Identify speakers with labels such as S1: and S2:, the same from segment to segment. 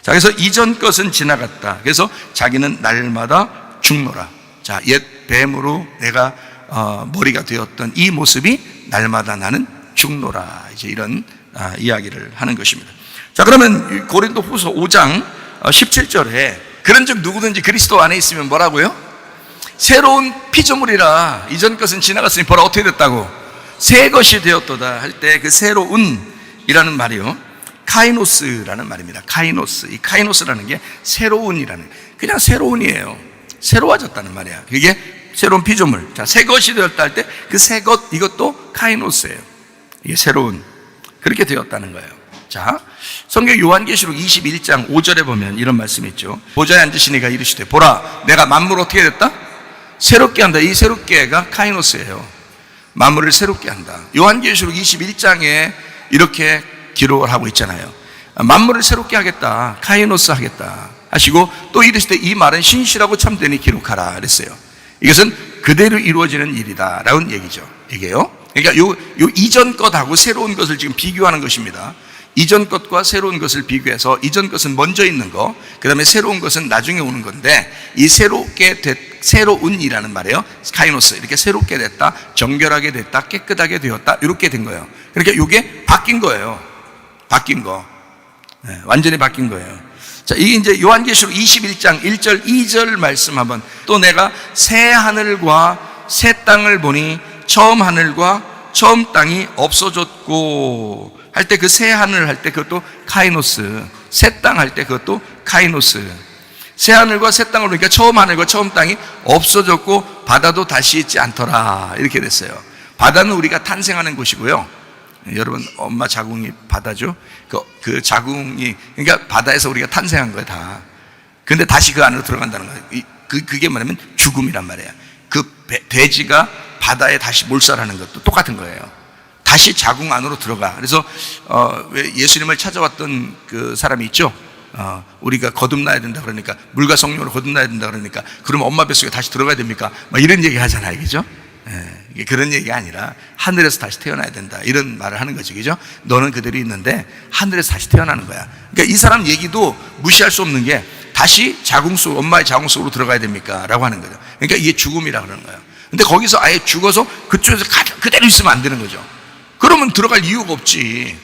S1: 자, 그래서 이전 것은 지나갔다. 그래서 자기는 날마다 죽노라. 자, 옛 뱀으로 내가 머리가 되었던 이 모습이 날마다 나는 죽노라. 이제 이런 이야기를 하는 것입니다. 자, 그러면 고린도후서 5장 17절에 그런즉 누구든지 그리스도 안에 있으면 뭐라고요? 새로운 피조물이라. 이전 것은 지나갔으니 보라 어떻게 됐다고? 새 것이 되었도다 할 때 그 새로운이라는 말이요, 카이노스라는 말입니다. 카이노스. 이 카이노스라는 게 새로운이라는, 그냥 새로운이에요. 새로워졌다는 말이야. 그게 새로운 피조물. 자, 새 것이 되었다 할 때 그 새 것, 이것도 카이노스예요. 이게 새로운, 그렇게 되었다는 거예요. 자, 성경 요한계시록 21장 5절에 보면 이런 말씀이 있죠. 보좌에 앉으신 이가 이르시되 보라 내가 만물을 어떻게 됐다? 새롭게 한다. 이 새롭게가 카이노스예요. 만물을 새롭게 한다. 요한계시록 21장에 이렇게 기록을 하고 있잖아요. 만물을 새롭게 하겠다, 카이노스 하겠다 하시고 또 이르시되 이 말은 신실하고 참되니 기록하라 그랬어요. 이것은 그대로 이루어지는 일이다 라는 얘기죠. 이게요, 그러니까 요 이전 것하고 새로운 것을 지금 비교하는 것입니다. 이전 것과 새로운 것을 비교해서 이전 것은 먼저 있는 거, 그 다음에 새로운 것은 나중에 오는 건데, 이 새로운이라는 말이에요. 카이노스. 이렇게 새롭게 됐다, 정결하게 됐다, 깨끗하게 되었다, 이렇게 된 거예요. 그러니까 이게 바뀐 거예요. 바뀐 거. 네, 완전히 바뀐 거예요. 자, 이게 이제 요한계시록 21장 1절 2절 말씀 한번, 또 내가 새 하늘과 새 땅을 보니 처음 하늘과 처음 땅이 없어졌고 할 때 그 새 하늘 할 때 그것도 카이노스, 새 땅 할 때 그것도 카이노스. 새 하늘과 새 땅을 보니까 처음 하늘과 처음 땅이 없어졌고 바다도 다시 있지 않더라, 이렇게 됐어요. 바다는 우리가 탄생하는 곳이고요. 여러분, 엄마 자궁이 바다죠. 그 자궁이, 그러니까 바다에서 우리가 탄생한 거예요, 다. 근데 다시 그 안으로 들어간다는 거예요. 그게 뭐냐면 죽음이란 말이에요. 그 돼지가 바다에 다시 몰살하는 것도 똑같은 거예요. 다시 자궁 안으로 들어가. 그래서 왜 예수님을 찾아왔던 그 사람이 있죠. 우리가 거듭나야 된다 그러니까, 물과 성령으로 거듭나야 된다 그러니까, 그러면 엄마 뱃속에 다시 들어가야 됩니까? 막 이런 얘기 하잖아요, 그죠? 이게 그런 얘기가 아니라 하늘에서 다시 태어나야 된다, 이런 말을 하는 거죠, 그죠? 너는 그대로 있는데 하늘에서 다시 태어나는 거야. 그러니까 이 사람 얘기도 무시할 수 없는 게, 다시 자궁 속, 엄마의 자궁 속으로 들어가야 됩니까? 라고 하는 거죠. 그러니까 이게 죽음이라 그러는 거예요. 근데 거기서 아예 죽어서 그쪽에서 그대로 있으면 안 되는 거죠. 그러면 들어갈 이유가 없지,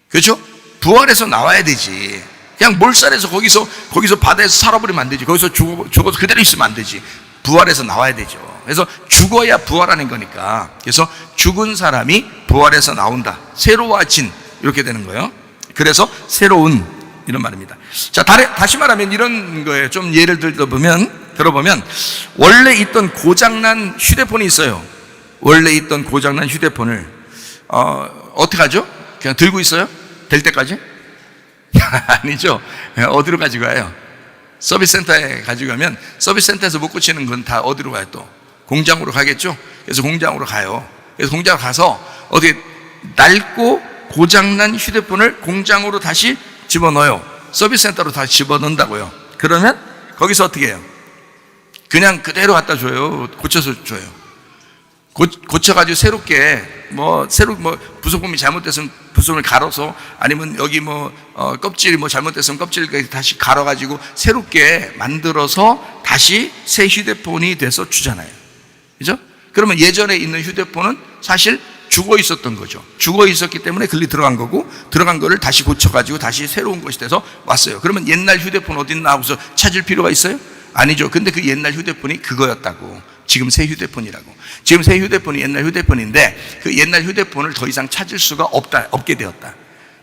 S1: 그렇죠? 부활해서 나와야 되지. 그냥 몰살해서 거기서 바다에서 살아버리면 안 되지. 거기서 죽어서 그대로 있으면 안 되지. 부활해서 나와야 되죠. 그래서 죽어야 부활하는 거니까, 그래서 죽은 사람이 부활해서 나온다, 새로워진, 이렇게 되는 거예요. 그래서 새로운, 이런 말입니다. 자, 다시 말하면 이런 거예요. 좀 예를 들어보면 원래 있던 고장난 휴대폰이 있어요. 원래 있던 고장난 휴대폰을 어떻게 하죠? 그냥 들고 있어요? 될 때까지? 아니죠. 어디로 가지고 가요? 서비스 센터에 가지고 가면, 서비스 센터에서 못 고치는 건 다 어디로 가요? 또 공장으로 가겠죠. 그래서 공장으로 가요. 그래서 공장으로 가서 어떻게 낡고 고장난 휴대폰을 공장으로 다시 집어넣어요. 서비스 센터로 다시 집어넣는다고요. 그러면 거기서 어떻게 해요? 그냥 그대로 갖다 줘요? 고쳐서 줘요? 고쳐가지고 새롭게 부속품이 잘못됐으면 부속품을 갈아서, 아니면 여기 껍질이 잘못됐으면 껍질까지 다시 갈아가지고 새롭게 만들어서 다시 새 휴대폰이 돼서 주잖아요, 그죠? 그러면 예전에 있는 휴대폰은 사실 죽어 있었던 거죠. 죽어 있었기 때문에 글리 들어간 거고, 들어간 거를 다시 고쳐가지고 다시 새로운 것이 돼서 왔어요. 그러면 옛날 휴대폰 어딨나 하고서 찾을 필요가 있어요? 아니죠. 근데 그 옛날 휴대폰이 그거였다고. 지금 새 휴대폰이라고. 지금 새 휴대폰이 옛날 휴대폰인데, 그 옛날 휴대폰을 더 이상 찾을 수가 없게 되었다.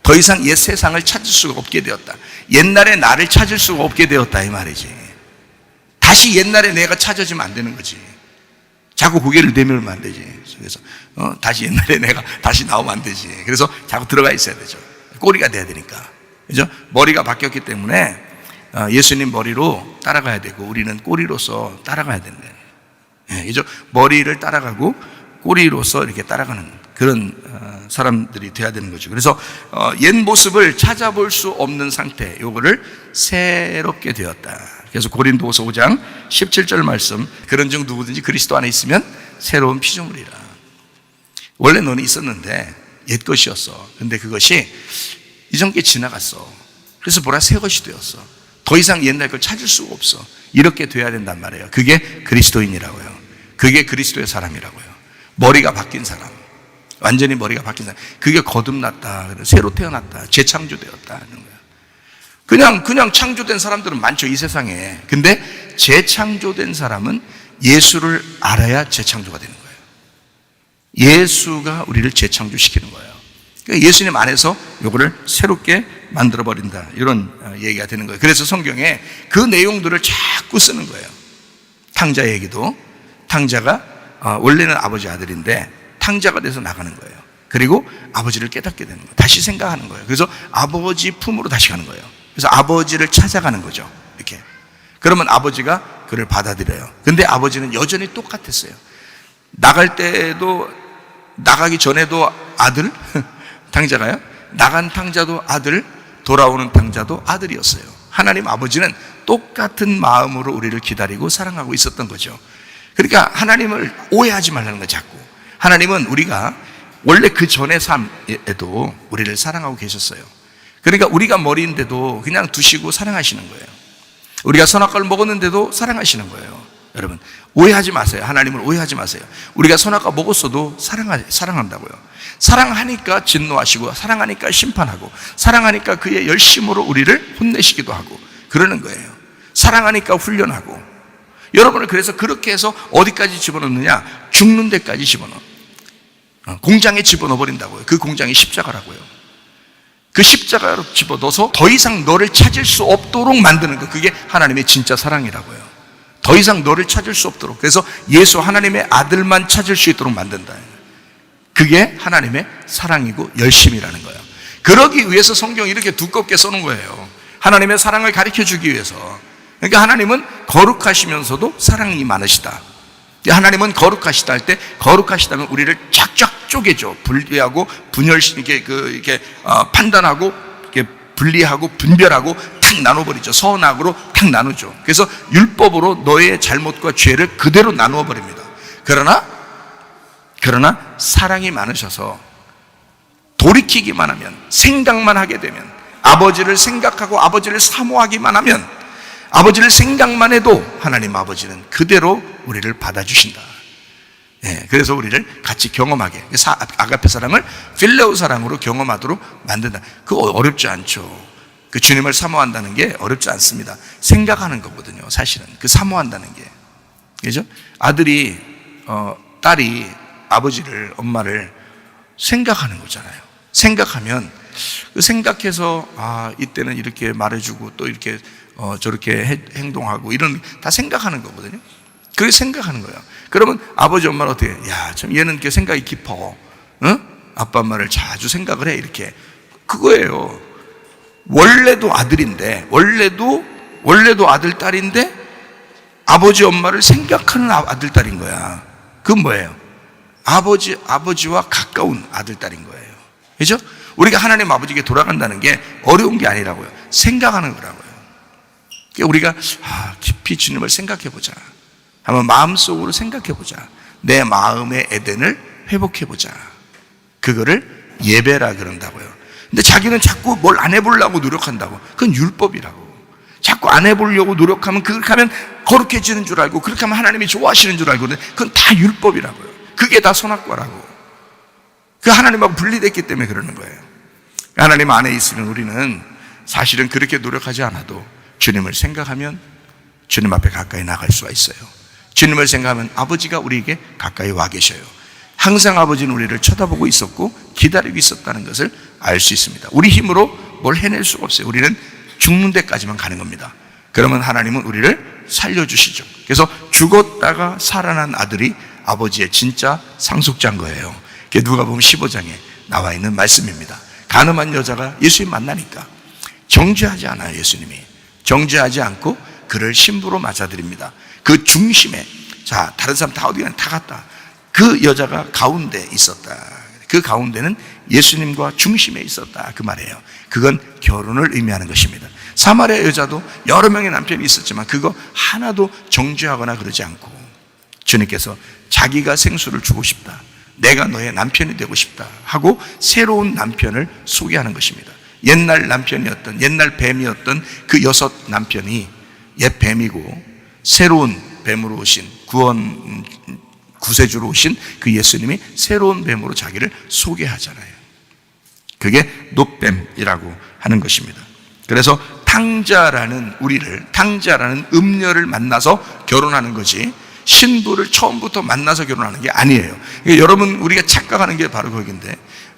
S1: 더 이상 옛 세상을 찾을 수가 없게 되었다. 옛날의 나를 찾을 수가 없게 되었다, 이 말이지. 다시 옛날의 내가 찾아지면 안 되는 거지. 자꾸 고개를 내밀면 안 되지. 그래서 다시 옛날에 내가 다시 나오면 안 되지. 그래서 자꾸 들어가 있어야 되죠. 꼬리가 돼야 되니까, 그죠? 머리가 바뀌었기 때문에 예수님 머리로 따라가야 되고, 우리는 꼬리로서 따라가야 되는 거예요. 그죠? 머리를 따라가고 꼬리로서 이렇게 따라가는 그런 사람들이 돼야 되는 거죠. 그래서 옛 모습을 찾아볼 수 없는 상태, 요거를 새롭게 되었다. 그래서 고린도후서 5장 17절 말씀, 그런즉 누구든지 그리스도 안에 있으면 새로운 피조물이라. 원래 너는 있었는데 옛 것이었어. 근데 그것이 이전 게 지나갔어. 그래서 보라 새 것이 되었어. 더 이상 옛날 걸 찾을 수가 없어. 이렇게 돼야 된단 말이에요. 그게 그리스도인이라고요. 그게 그리스도의 사람이라고요. 머리가 바뀐 사람, 완전히 머리가 바뀐 사람. 그게 거듭났다, 새로 태어났다, 재창조되었다 하는 거예요. 그냥 창조된 사람들은 많죠, 이 세상에. 근데 재창조된 사람은 예수를 알아야 재창조가 되는 거예요. 예수가 우리를 재창조시키는 거예요. 그러니까 예수님 안에서 요거를 새롭게 만들어버린다, 이런 얘기가 되는 거예요. 그래서 성경에 그 내용들을 자꾸 쓰는 거예요. 탕자 얘기도, 탕자가 원래는 아버지 아들인데 탕자가 돼서 나가는 거예요. 그리고 아버지를 깨닫게 되는 거예요. 다시 생각하는 거예요. 그래서 아버지 품으로 다시 가는 거예요. 그래서 아버지를 찾아가는 거죠, 이렇게. 그러면 아버지가 그를 받아들여요. 근데 아버지는 여전히 똑같았어요. 나갈 때도, 나가기 전에도 아들, 탕자가요. 나간 탕자도 아들, 돌아오는 탕자도 아들이었어요. 하나님 아버지는 똑같은 마음으로 우리를 기다리고 사랑하고 있었던 거죠. 그러니까 하나님을 오해하지 말라는 거예요, 자꾸. 하나님은 우리가 원래 그 전의 삶에도 우리를 사랑하고 계셨어요. 그러니까 우리가 머리인데도 그냥 두시고 사랑하시는 거예요. 우리가 선악과를 먹었는데도 사랑하시는 거예요. 여러분, 오해하지 마세요. 하나님을 오해하지 마세요. 우리가 선악과 먹었어도 사랑한다고요. 사랑하니까 진노하시고, 사랑하니까 심판하고, 사랑하니까 그의 열심으로 우리를 혼내시기도 하고 그러는 거예요. 사랑하니까 훈련하고. 여러분을 그래서 그렇게 해서 어디까지 집어넣느냐? 죽는 데까지 집어넣어. 공장에 집어넣어 버린다고요. 그 공장이 십자가라고요. 그 십자가로 집어넣어서 더 이상 너를 찾을 수 없도록 만드는 거, 그게 하나님의 진짜 사랑이라고요. 더 이상 너를 찾을 수 없도록. 그래서 예수 하나님의 아들만 찾을 수 있도록 만든다. 그게 하나님의 사랑이고 열심이라는 거예요. 그러기 위해서 성경이 이렇게 두껍게 써놓은 거예요. 하나님의 사랑을 가르쳐 주기 위해서. 그러니까 하나님은 거룩하시면서도 사랑이 많으시다. 하나님은 거룩하시다 할 때, 거룩하시다면 우리를 쫙쫙 쪼개죠. 분리하고 이렇게 판단하고, 이렇게 분리하고 분별하고 탁 나눠버리죠. 선악으로 탁 나누죠. 그래서 율법으로 너의 잘못과 죄를 그대로 나누어 버립니다. 그러나 사랑이 많으셔서 돌이키기만 하면, 생각만 하게 되면, 아버지를 생각하고 아버지를 사모하기만 하면, 아버지를 생각만 해도 하나님 아버지는 그대로 우리를 받아주신다. 그래서 우리를 같이 경험하게, 아가페 사랑을 필레오 사랑으로 경험하도록 만든다. 그거 어렵지 않죠. 그 주님을 사모한다는 게 어렵지 않습니다. 생각하는 거거든요, 사실은. 그 사모한다는 게. 그죠? 아들이, 딸이 아버지를, 엄마를 생각하는 거잖아요. 생각하면, 그 생각해서, 이때는 이렇게 말해주고 또 이렇게 저렇게 행동하고, 이런 다 생각하는 거거든요. 그게 생각하는 거예요. 그러면 아버지 엄마는 어떻게 해? 야, 참 얘는 이렇게 생각이 깊어. 응? 아빠 엄마를 자주 생각을 해, 이렇게. 그거예요. 원래도 아들인데, 원래도 아들 딸인데 아버지 엄마를 생각하는 아들 딸인 거야. 그건 뭐예요? 아버지와 가까운 아들 딸인 거예요. 그죠? 우리가 하나님 아버지께 돌아간다는 게 어려운 게 아니라고요. 생각하는 거라고요. 우리가 깊이 주님을 생각해 보자. 한번 마음속으로 생각해 보자. 내 마음의 에덴을 회복해 보자. 그거를 예배라 그런다고요. 근데 자기는 자꾸 뭘 안 해보려고 노력한다고. 그건 율법이라고. 자꾸 안 해보려고 노력하면, 그렇게 하면 거룩해지는 줄 알고, 그렇게 하면 하나님이 좋아하시는 줄 알고, 그건 다 율법이라고요. 그게 다 선악과라고. 그 하나님하고 분리됐기 때문에 그러는 거예요. 하나님 안에 있으면 우리는 사실은 그렇게 노력하지 않아도 주님을 생각하면 주님 앞에 가까이 나갈 수가 있어요. 주님을 생각하면 아버지가 우리에게 가까이 와 계셔요. 항상 아버지는 우리를 쳐다보고 있었고 기다리고 있었다는 것을 알 수 있습니다. 우리 힘으로 뭘 해낼 수가 없어요. 우리는 죽는 데까지만 가는 겁니다. 그러면 하나님은 우리를 살려주시죠. 그래서 죽었다가 살아난 아들이 아버지의 진짜 상속자인 거예요. 그게 누가복음 15장에 나와 있는 말씀입니다. 가늠한 여자가 예수님 만나니까 정죄하지 않아요. 예수님이 정죄하지 않고 그를 신부로 맞아들입니다. 그 중심에, 자, 다른 사람 다 어디 가냐, 다 갔다. 그 여자가 가운데 있었다. 그 가운데는 예수님과 중심에 있었다, 그 말이에요. 그건 결혼을 의미하는 것입니다. 사마리아 여자도 여러 명의 남편이 있었지만 그거 하나도 정죄하거나 그러지 않고 주님께서 자기가 생수를 주고 싶다, 내가 너의 남편이 되고 싶다 하고 새로운 남편을 소개하는 것입니다. 옛날 남편이었던, 옛날 뱀이었던 그 6 남편이 옛 뱀이고 새로운 뱀으로 오신 구세주로 오신 그 예수님이 새로운 뱀으로 자기를 소개하잖아요. 그게 놋뱀이라고 하는 것입니다. 그래서 탕자라는 음녀를 만나서 결혼하는 거지, 신부를 처음부터 만나서 결혼하는 게 아니에요. 그러니까 여러분, 우리가 착각하는 게 바로 거기인데,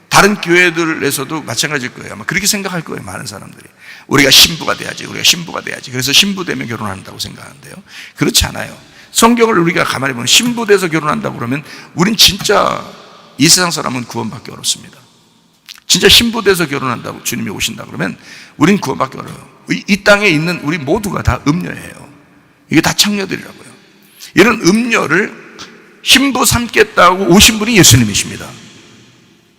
S1: 다른 교회들에서도 마찬가지일 거예요. 아마 그렇게 생각할 거예요, 많은 사람들이. 우리가 신부가 돼야지. 그래서 신부 되면 결혼한다고 생각하는데요. 그렇지 않아요. 성경을 우리가 가만히 보면 신부 돼서 결혼한다고 그러면 우린 진짜 이 세상 사람은 구원받기 어렵습니다. 진짜 신부 돼서 결혼한다고 주님이 오신다 그러면 우린 구원받기 어려워요. 이 땅에 있는 우리 모두가 다 음녀예요. 이게 다 창녀들이라고요. 이런 음녀를 신부 삼겠다고 오신 분이 예수님이십니다.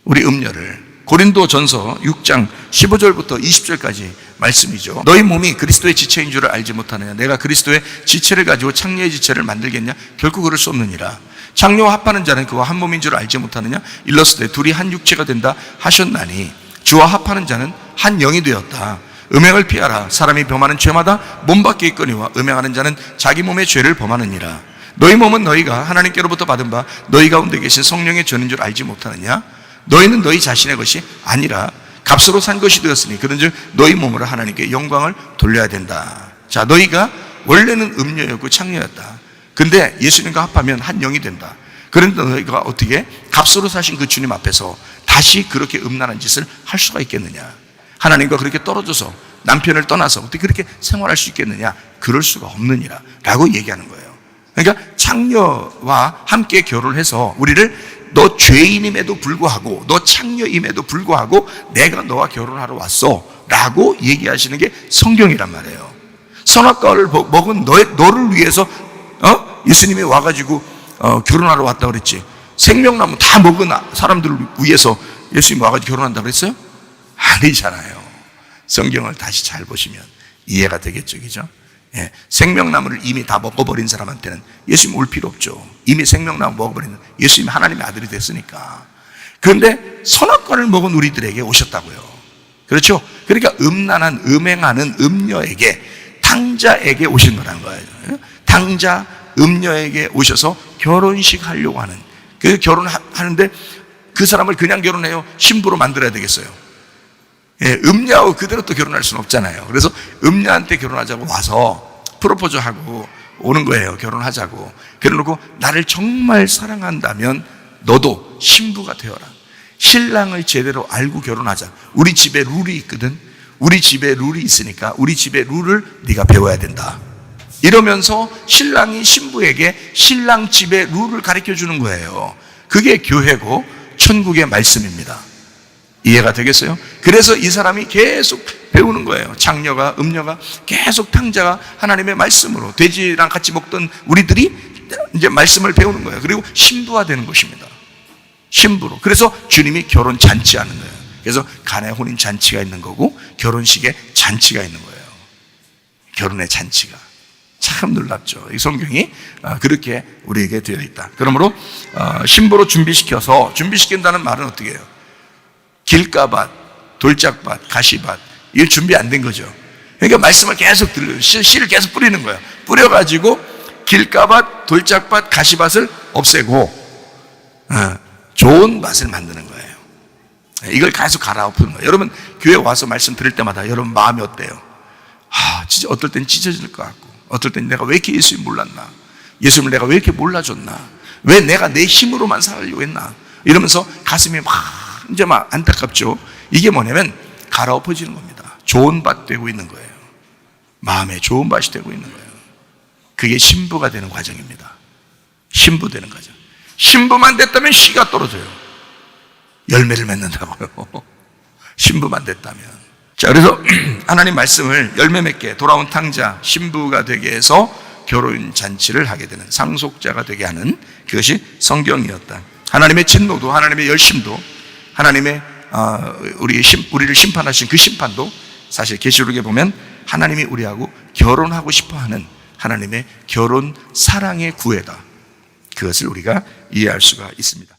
S1: 우리 음녀를. 고린도전서 6장 15절부터 20절까지 말씀이죠. 너희 몸이 그리스도의 지체인 줄을 알지 못하느냐? 내가 그리스도의 지체를 가지고 창녀의 지체를 만들겠냐? 결코 그럴 수 없느니라. 창녀와 합하는 자는 그와 한 몸인 줄 알지 못하느냐? 일렀을 때 둘이 한 육체가 된다 하셨나니 주와 합하는 자는 한 영이 되었다. 음행을 피하라. 사람이 범하는 죄마다 몸 밖에 있거니와 음행하는 자는 자기 몸의 죄를 범하느니라. 너희 몸은 너희가 하나님께로부터 받은 바 너희 가운데 계신 성령의 전인 줄 알지 못하느냐? 너희는 너희 자신의 것이 아니라 값으로 산 것이 되었으니 그런즉 너희 몸으로 하나님께 영광을 돌려야 된다. 자, 너희가 원래는 음녀였고 창녀였다. 근데 예수님과 합하면 한 영이 된다. 그런데 너희가 어떻게 값으로 사신 그 주님 앞에서 다시 그렇게 음란한 짓을 할 수가 있겠느냐? 하나님과 그렇게 떨어져서 남편을 떠나서 어떻게 그렇게 생활할 수 있겠느냐? 그럴 수가 없느니라 라고 얘기하는 거예요. 그러니까 창녀와 함께 결혼을 해서 우리를 너 죄인임에도 불구하고, 너 창녀임에도 불구하고 내가 너와 결혼하러 왔어 라고 얘기하시는 게 성경이란 말이에요. 선악과를 먹은 너를 위해서 예수님이 와가지고 결혼하러 왔다 그랬지. 생명나무 다 먹은 사람들을 위해서 예수님이 와가지고 결혼한다 그랬어요? 아니잖아요. 성경을 다시 잘 보시면 이해가 되겠죠, 그죠? 예, 생명나무를 이미 다 먹어버린 사람한테는 예수님 올 필요 없죠. 이미 생명나무 먹어버린 예수님이 하나님의 아들이 됐으니까. 그런데 선악과를 먹은 우리들에게 오셨다고요. 그렇죠? 그러니까 음행하는 음녀에게, 탕자에게 오신 거라는 거예요. 탕자, 음녀에게 오셔서 결혼식 하려고 하는, 그 결혼하는데 그 사람을 그냥 결혼해요? 신부로 만들어야 되겠어요? 예, 음녀하고 그대로 또 결혼할 수는 없잖아요. 그래서 음녀한테 결혼하자고 와서 프로포즈하고 오는 거예요. 결혼하자고. 그래놓고 나를 정말 사랑한다면 너도 신부가 되어라. 신랑을 제대로 알고 결혼하자. 우리 집에 룰이 있거든. 우리 집에 룰이 있으니까 우리 집의 룰을 네가 배워야 된다. 이러면서 신랑이 신부에게 신랑 집의 룰을 가르쳐 주는 거예요. 그게 교회고 천국의 말씀입니다. 이해가 되겠어요? 그래서 이 사람이 계속 배우는 거예요. 창녀가, 음녀가, 계속 탕자가 하나님의 말씀으로, 돼지랑 같이 먹던 우리들이 이제 말씀을 배우는 거예요. 그리고 신부화 되는 것입니다. 신부로. 그래서 주님이 결혼 잔치하는 거예요. 그래서 간의 혼인 잔치가 있는 거고 결혼식에 잔치가 있는 거예요. 결혼의 잔치가. 참 놀랍죠. 이 성경이 그렇게 우리에게 되어 있다. 그러므로 신부로 준비시킨다는 말은 어떻게 해요? 길가밭, 돌짝밭, 가시밭, 이거 준비 안 된 거죠. 그러니까 말씀을 계속 들려요. 씨를 계속 뿌리는 거예요. 뿌려가지고 길가밭, 돌짝밭, 가시밭을 없애고 좋은 밭을 만드는 거예요. 이걸 계속 갈아엎는 거예요. 여러분 교회 와서 말씀 들을 때마다 여러분 마음이 어때요? 진짜 어떨 땐 찢어질 것 같고, 어떨 땐 내가 왜 이렇게 예수님 몰랐나? 예수님을 내가 왜 이렇게 몰라줬나? 왜 내가 내 힘으로만 살려고 했나? 이러면서 가슴이 이제 막 안타깝죠. 이게 뭐냐면 갈아엎어지는 겁니다. 좋은 밭 되고 있는 거예요. 마음에 좋은 밭이 되고 있는 거예요. 그게 신부가 되는 과정입니다. 신부 되는 과정. 신부만 됐다면 씨가 떨어져요. 열매를 맺는다고요. 신부만 됐다면. 자, 그래서 하나님 말씀을 열매 맺게, 돌아온 탕자, 신부가 되게 해서 결혼 잔치를 하게 되는, 상속자가 되게 하는, 그것이 성경이었다. 하나님의 진노도, 하나님의 열심도, 하나님의 우리를 심판하신 그 심판도 사실 계시록에 보면 하나님이 우리하고 결혼하고 싶어하는 하나님의 결혼 사랑의 구애다. 그것을 우리가 이해할 수가 있습니다.